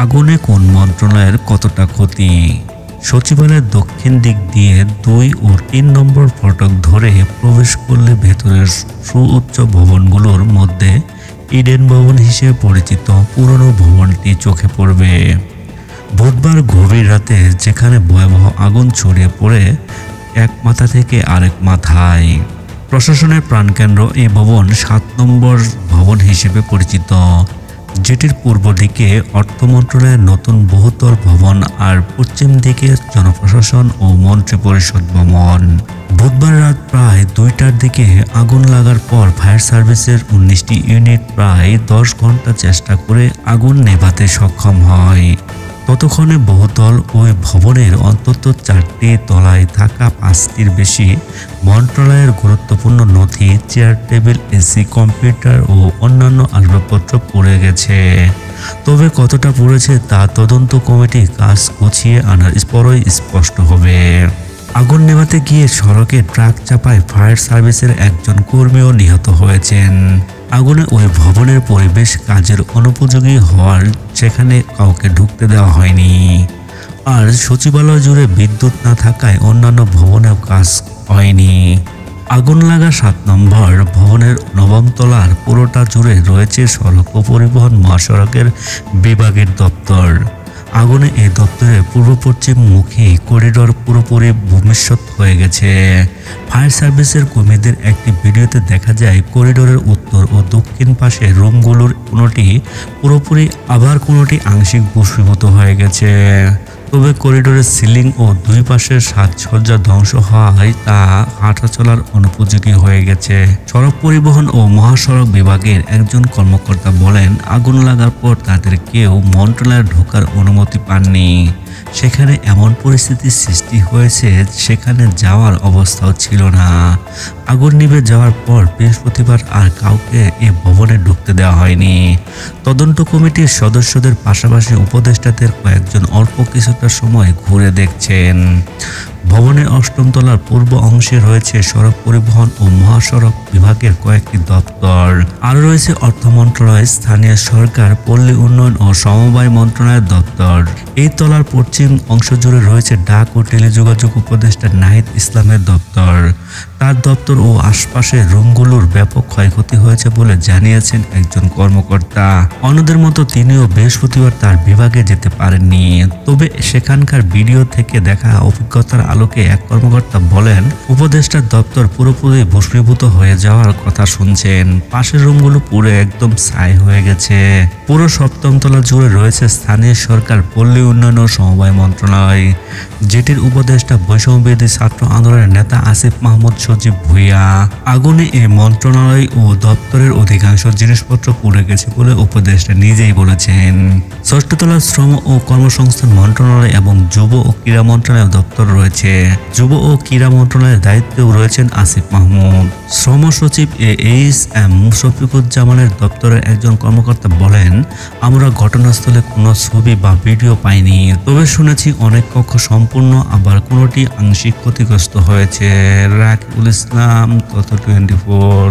আগুনে কোন মন্ত্রণালয়ের কতটা ক্ষতি? সচিবালয়ের দক্ষিণ দিক দিয়ে 2 ও 3 নম্বর ফটক ধরে প্রবেশ করলে ভেতরের সুউচ্চ ভবনগুলোর মধ্যে ইডেন ভবন হিসেবে পরিচিত পুরনো ভবনটি চোখে পড়বে। বুধবার গভীর রাতে যেখানে ভয়াবহ আগুন ছড়িয়ে পড়ে এক মাথা থেকে আরেক মাথায়, প্রশাসনের প্রাণকেন্দ্র এই ভবন 7 নম্বর ভবন হিসেবে পরিচিত, যেটির পূর্ব দিকে অর্থ মন্ত্রণালয়ের নতুন বহুতল ভবন আর পশ্চিম দিকে জনপ্রশাসন ও মন্ত্রিপরিষদ ভবন। বুধবার রাত প্রায় 2টার দিকে আগুন লাগার পর ফায়ার সার্ভিসের 19টি ইউনিট প্রায় 10 ঘন্টা চেষ্টা করে আগুন নেভাতে সক্ষম হয়। ততক্ষণে বহুতল ওই ভবনের অন্তত 4টি তলায় থাকা 5টির বেশি মন্ত্রণালয়ের গুরুত্বপূর্ণ নথি, চেয়ার, টেবিল, এসি, কম্পিউটার ও অন্যান্য আসবাবপত্র পুড়ে গেছে। তবে কতটা পুড়েছে তা তদন্ত কমিটি কাজ গুছিয়ে আনার পরই স্পষ্ট হবে। আগুন নেভাতে গিয়ে সড়কে ট্রাক চাপায় ফায়ার সার্ভিসের একজন কর্মীও নিহত হয়েছেন। আগুনে ওই ভবনের পরিবেশ কাজের অনুপযোগী হওয়ার সেখানে কাউকে ঢুকতে দেওয়া হয়নি। আর সচিবালয় জুড়ে বিদ্যুৎ না থাকায় অন্যান্য ভবনেও কাজ হয়নি। আগুন লাগা 7 নম্বর ভবনের 9ম তলার পুরোটা জুড়ে রয়েছে সড়ক ও পরিবহন মহাসড়কের বিভাগের দপ্তর। আগুনে এই দপ্তরের পূর্ব পশ্চিম মুখী করিডোর পুরোপুরি ভূমিষ্যৎ হয়ে গেছে। ফায়ার সার্ভিসের কর্মীদের একটি ভিডিওতে দেখা যায় করিডোরের উত্তর ও দক্ষিণ পাশে রুমগুলোর কোনোটি পুরোপুরি আবার কোনোটি আংশিক ভস্মীভূত হয়ে গেছে। তবে করিডোরের সিলিং ও 2 পাশের সাজসজ্জা ধ্বংস হওয়ায় তা হাঁটা চলার অনুপযোগী হয়ে গেছে। সড়ক পরিবহন ও মহাসড়ক বিভাগের একজন কর্মকর্তা বলেন, আগুন লাগার পর তাদের কেউ মন্ত্রণালয়ে ঢোকার অনুমতি পাননি। সেখানে এমন পরিস্থিতির সৃষ্টি হয়েছে সেখানে যাওয়ার অবস্থাও ছিল না। আগুন নিভে যাওয়ার পর বৃহস্পতিবার আর কাউকে এ ভবনে ঢুকতে দেওয়া হয়নি। তদন্ত কমিটির সদস্যদের পাশাপাশি উপদেষ্টাদের কয়েকজন অল্প কিছুটা সময় ঘুরে দেখছেন। ভবনের 8ম তলার পূর্ব অংশে রয়েছে সড়ক পরিবহন ও মহাসড়ক বিভাগের কয়েকটি দপ্তর। আরও রয়েছে অর্থ মন্ত্রণালয়, স্থানীয় সরকার, পল্লী উন্নয়ন ও সমবায় মন্ত্রণালয়ের দপ্তর। এই তলার পশ্চিম অংশ জুড়ে রয়েছে ডাক ও টেলিযোগাযোগ উপদেষ্টা নাহিদ ইসলামের দপ্তর। তার দপ্তর ও আশপাশের রুমগুলোর ব্যাপক ক্ষয়ক্ষতি হয়েছে বলে জানিয়েছেন একজন কর্মকর্তা। অন্যদের মতো তিনিও বৃহস্পতিবার তার বিভাগে যেতে পারেননি। তবে সেখানকার ভিডিও থেকে দেখা অভিজ্ঞতার আলোকে এক কর্মকর্তা বলেন, উপদেষ্টার দপ্তর পুরোপুরি ভস্মীভূত হয়ে যাওয়ার কথা শুনছেন। পাশের রুমগুলো পুরো একদম ছাই হয়ে গেছে। পুরো 7ম তলা জুড়ে রয়েছে স্থানীয় সরকার, পল্লী উন্নয়ন ও সমবায় মন্ত্রণালয়, যেটির উপদেষ্টা বৈষম্যবিরোধী ছাত্র আন্দোলনের নেতা আসিফ মাহমুদ সজীব ভুঁইয়া। আগুনে এই মন্ত্রণালয় ও দপ্তরের অধিকাংশ জিনিসপত্র পুড়ে গেছে বলে উপদেষ্টা নিজেই বলেছেন। 6ষ্ঠ তলায় শ্রম ও কর্মসংস্থান মন্ত্রণালয় এবং যুব ও ক্রীড়া মন্ত্রণালয়ের দপ্তর রয়েছে। যুব ও ক্রীড়া মন্ত্রণালয়ের দায়িত্বেও রয়েছেন আসিফ মাহমুদ। শ্রম সচিব AHM শফিকুজ্জামানের দপ্তরের একজন কর্মকর্তা বলেন, আমরা ঘটনাস্থলে কোনো ছবি বা ভিডিও পাইনি, তবে শুনেছি অনেক কক্ষ সম্পূর্ণ, আবার কোনোটি আংশিক ক্ষতিগ্রস্ত হয়েছে। রাকিবুল ইসলাম, তথ্য 24।